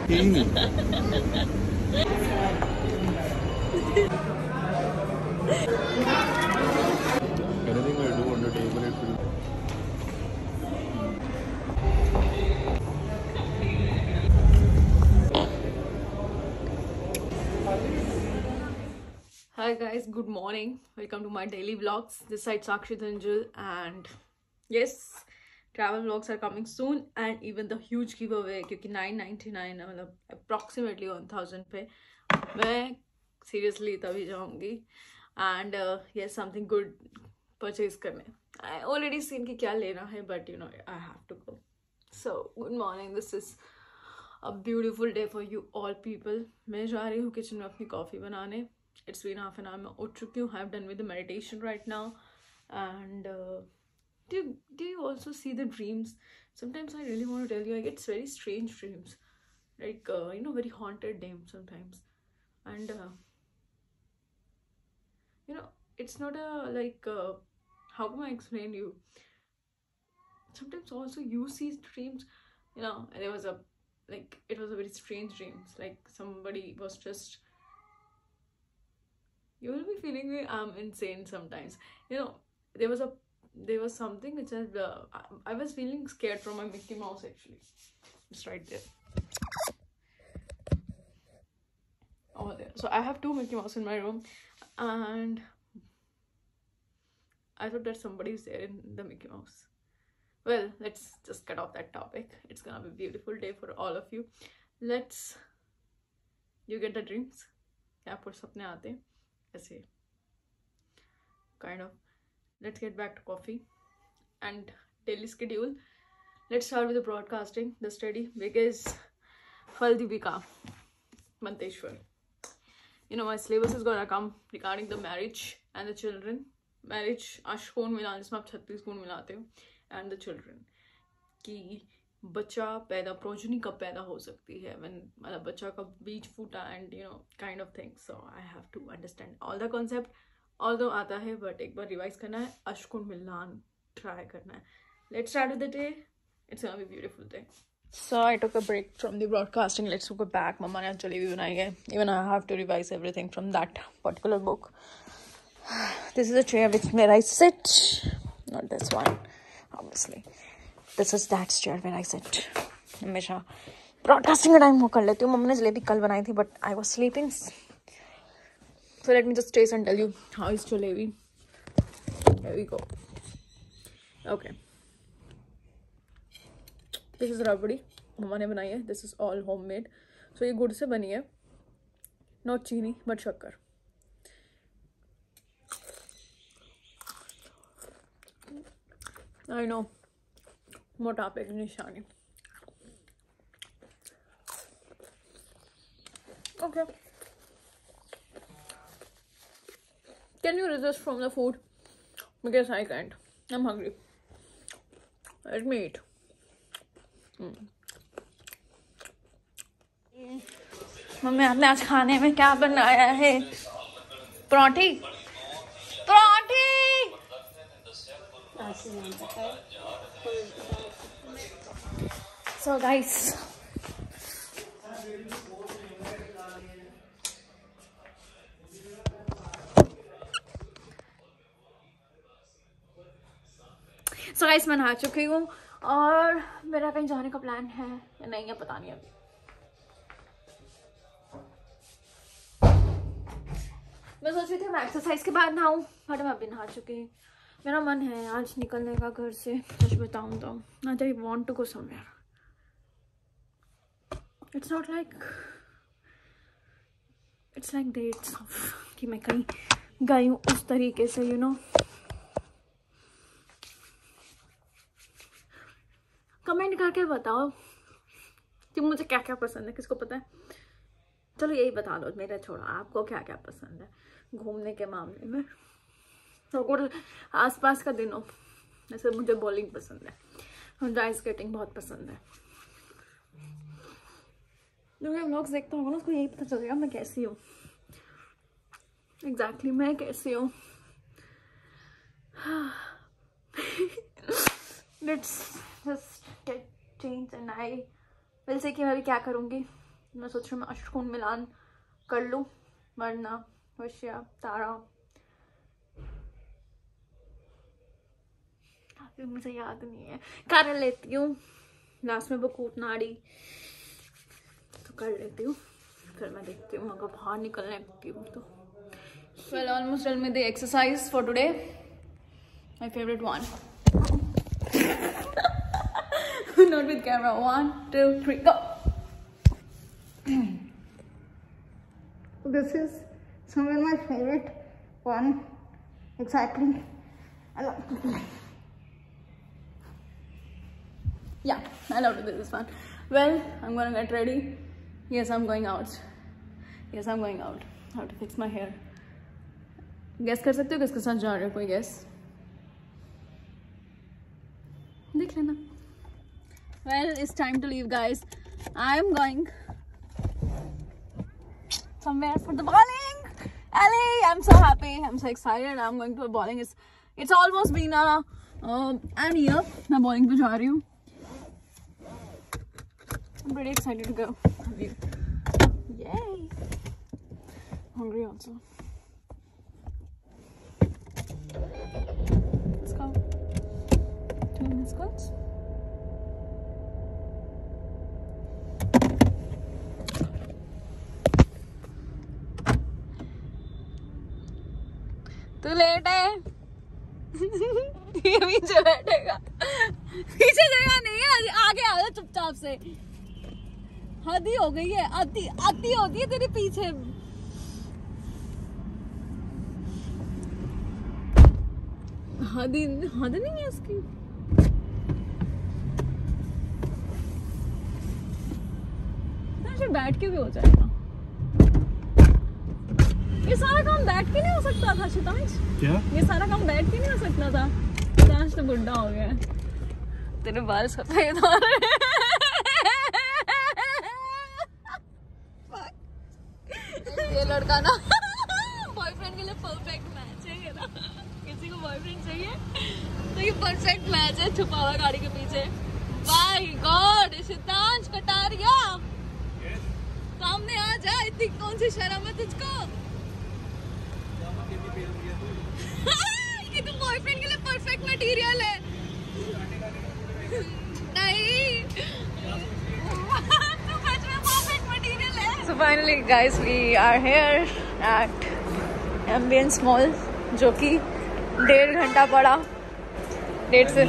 Anything I do on the table, it will. Hi guys, good morning. Welcome to my daily vlogs. This side Sakshi Dhanjal, and yes, travel vlogs are coming soon, and even the huge giveaway क्योंकि 999 है, मतलब approximately 1000 पे मैं seriously तभी जाऊंगी and yes, something good purchase करने. I already seen कि क्या लेना है, but you know I have to go. So good morning. This is a beautiful day for you all people. मैं जा रही हूँ किचन में अपनी कॉफ़ी बनाने. It's been half an hour. मैं उठ चुकी हूँ. I'm done with the meditation right now. And do you also see the dreams? Sometimes I really want to tell you, I get very strange dreams, like very haunted dreams sometimes. And it's not a like how can I explain you? Sometimes also you see dreams, and it was a very strange dreams. Like somebody was just. You will be feeling me insane sometimes. There was something which I was feeling scared from my Mickey Mouse actually. It's right there. Over there. So I have two Mickey Mouse in my room, and I thought that somebody is there in the Mickey Mouse. Well, let's just cut off that topic. It's gonna be a beautiful day for all of you. You get the dreams? क्या आपको सपने आते हैं ऐसे? Kind of. Let's get back to coffee and daily schedule. Let's start with the broadcasting, the study, because Faldivika Manteshwar. My syllabus is gonna come regarding the marriage and the children. Marriage, ashkon मिलान जिसमें आप 36 गुण मिलाते हो, and the children. कि बच्चा पैदा progeny कब पैदा हो सकती है, मतलब बच्चा कब बीज फूटा, and kind of things. So I have to understand all the concept. Although आता है, but एक बार रिवाइज करना है, अशकुन मिलान ट्राई करना है. Let's start with the day. It's gonna be a beautiful day. So I took a break from the broadcasting. Let's go back. Mama ने जलेबी बनाई है. Even I have to revise everything from that particular book. This is a chair where I sit. Not this one, obviously. This is that chair where I sit. हमेशा broadcasting का time वो कर लेती हूँ. Mummy ने जलेबी कल बनाई थी, but I was sleeping. So let me just taste and tell you how is jalebi. Here we go. Okay. This is rabdi. Mama ने बनाई है. This is all homemade. So ये गुड़ से बनी है. Not चीनी but शक्कर. I know. मोटापे की निशानी. Okay. Can you resist from the food? Because I can't. I'm hungry. Let me eat. Mummy आपने आज खाने में क्या बनाया है? पराठे? पराठे! So guys, मैं नहा चुकी हूँ और मेरा कहीं जाने का प्लान है या नहीं है पता नहीं अभी. मैं सोच रही थी मैं एक्सरसाइज के बाद नहाऊं, बट मैं अभी नहा चुकी हूँ. मेरा मन है आज निकलने का घर से. सच बताऊं तो आज I want to go somewhere. It's not like it's like dates कि मैं कहीं गई हूँ उस तरीके से, कमेंट करके बताओ कि मुझे क्या क्या पसंद है. किसको पता है? चलो यही बता दो, मेरा छोड़ो. आपको क्या क्या पसंद है घूमने के मामले में? तो आसपास का दिन हो. जैसे मुझे बॉलिंग पसंद है और आइस स्केटिंग बहुत पसंद है. जो मैं व्लॉग्स देखता हूँ ना, उसको यही पता चलेगा मैं कैसी हूँ. एग्जैक्टली मैं कैसी हूँ. Let's just get change and I will say कि मैं अभी क्या करूँगी. मैं सोच रही हूँ मैं अष्टकोण मिलान कर लूँ, वरना वश्या तारा मुझे याद नहीं है, कर लेती हूँ लास्ट में बकूट नाड़ी तो कर लेती हूँ, फिर मैं देखती हूँ अगर बाहर निकलने लगती हूँ तो। Well, almost done with the exercise for today. My favorite one. Not with camera. 1, 2, 3, go. This is somewhere my favorite one. Exactly. I love to do. Yeah, I love to do this one. Well, I'm gonna get ready. Yes, I'm going out. Yes, I'm going out. I have to fix my hair. Guess कर सकते हो किसके साथ जा रहे हो? कोई guess? देख लेना. Well, it's time to leave, guys. I'm going somewhere for the bowling. Ellie, I'm so happy. I'm so excited. I'm going to a bowling. It's almost been an year. मैं bowling पे जा रही हूँ. I'm pretty excited to go. Yay! Hungry also. Let's go. 2 minutes goes. तू late है. ये पीछे बैठेगा. पीछे जगह नहीं है, आगे आ जा चुपचाप से. हद ही हो गई है, अति होती है तेरे पीछे. हद नहीं है इसकी. बैठ के भी हो जाएगा. ये सारा काम बैठ के नहीं हो सकता था शितांश. क्या ये सारा काम बैठ के नहीं हो सकता था? शितांश तो बुढ़ा हो गया. तेरे बाल सफेद हो रहे हैं. ये लड़का ना बॉयफ्रेंड के लिए परफेक्ट मैच है. ये ना किसी को बॉयफ्रेंड चाहिए तो ये परफेक्ट मैच है. छुपा हुआ गाड़ी के पीछे. बाय गॉड शितांश कटारिया, सामने आ जा. इतनी कौन सी शर्म है तुझको? ये तो बॉयफ्रेंड के लिए परफेक्ट मटेरियल है. नहीं तू सच में परफेक्ट मटेरियल है. So finally guys, we are here at Ambience Mall, जो कि 1.5 घंटा पड़ा. 1.5 से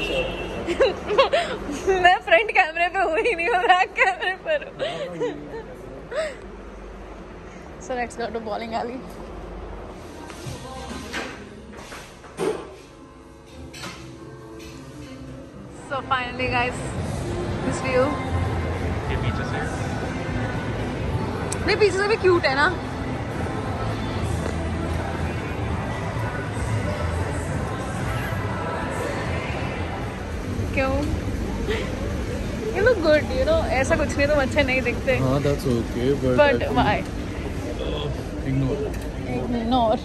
मैं फ्रंट कैमरे पे हूँ ही नहीं, मैं बैक कैमरे पर हूँ. So let's go to bowling alley. So finally guys, this view. ये पीछे से. नहीं पीछे से भी क्यूट है ना. क्यों? You look good, you know. ऐसा कुछ नहीं, तुम अच्छे नहीं दिखते. हाँ, that's okay, but why? Ignore.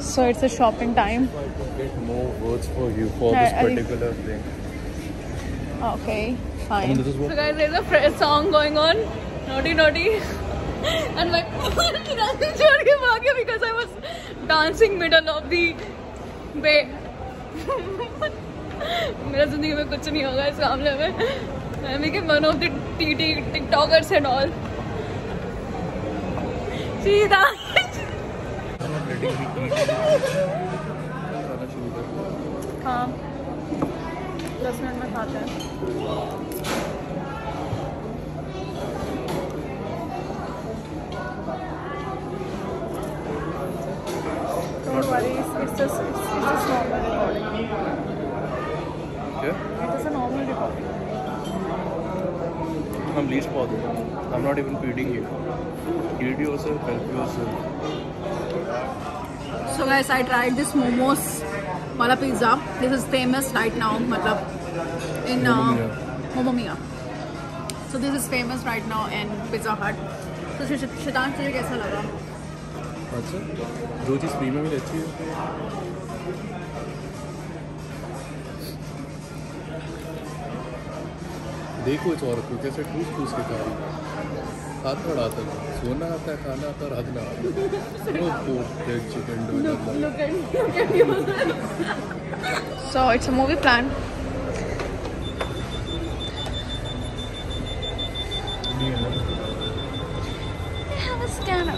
So it's a shopping time. I could get more words for you for this particular thing. Okay, fine. I mean, this is what. So guys, there's a song going on, Naughty Naughty, and my phone छोड़ के भाग गया because I was dancing middle of the way. मेरा जिंदगी में कुछ नहीं होगा इस मामले में. I became one of the TikTokers and all. सीधा. हाँ 10 मिनट में खाते हैं. Don't worry, it's just normal recording. Yeah? It is a normal recording. I'm least bothered. I'm not even feeding you. Feed yourself, help yourself. So guys, I tried this momos wala pizza. This is famous right now, matlab in Momo Mia. So this is famous right now in Pizza Hut. So शितांश तुझे कैसा लगा? अच्छा, जो चीज़ free में मिली अच्छी है. देखो इस औरत को कैसे ठूस के खा रही है. हाथ बढ़ाता था, सोना आता है, खाना आता है, रात में chicken So it's a movie plan. I have a scanner.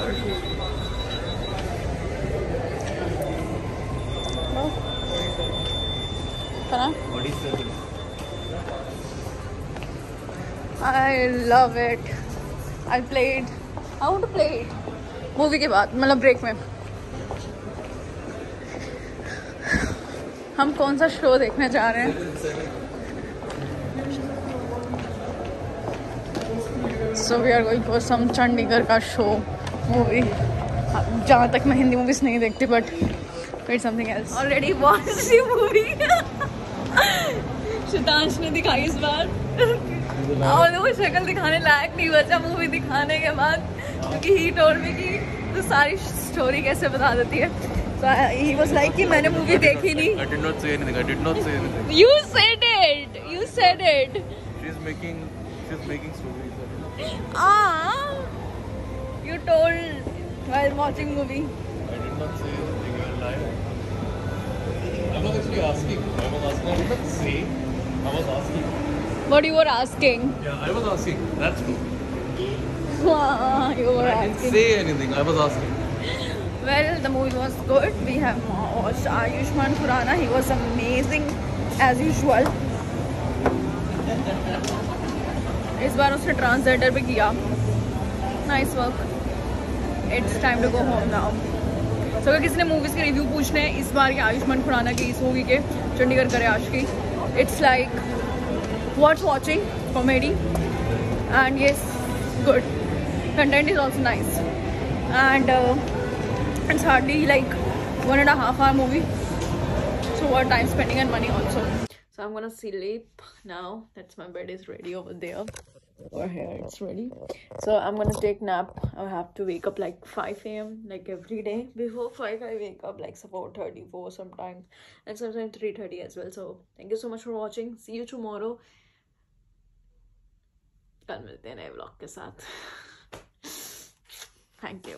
What is that? I love it. I played. I want to play it. Movie के बाद मतलब ब्रेक में हम कौन सा शो देखने जा रहे हैं? So we are going for some Chandigarh का शो मूवी. जहाँ तक मैं हिंदी मूवीज नहीं देखती but it's something else. Already watched the movie. शितांश ने दिखाई इस बार और वो शक्ल दिखाने लायक नहीं बचा मूवी दिखाने के बाद क्योंकि ही टोल्ड मी कि तो सारी स्टोरी कैसे बता देती है. So he was like कि मैंने मूवी देखी नहीं. I did not say anything. I did not say anything. You said it. You said it. She's making stories. You told while watching movie. I did not say anything. You're lying. I was actually asking. I did not say. I was asking. What you were asking? Yeah, I was asking. That's true. You were I didn't asking. say anything. I was asking. Well, the movie was good. We have watched Ayushmann Khurrana. He was amazing as usual. इस बार उसने transgender पे किया. Nice work. It's time to go home now. So अगर किसी ने movies के review पूछने हैं इस बार के आयुष्मान खुराना की इस मूवी के चंडीगढ़ करे आशिकी, it's like worth watching, comedy and yes, good. Content is also nice and it's hardly like 1.5 hour movie, so worth time spending and money also. So I'm gonna sleep now. That's my bed is ready over there. Over here it's ready. So I'm gonna take nap. I have to wake up like 5 a.m. like every day. Before 5 I wake up like 4:30, 4 sometimes and sometimes 3:30 as well. So thank you so much for watching. See you tomorrow. कल मिलते हैं नए vlog के साथ. Thank you.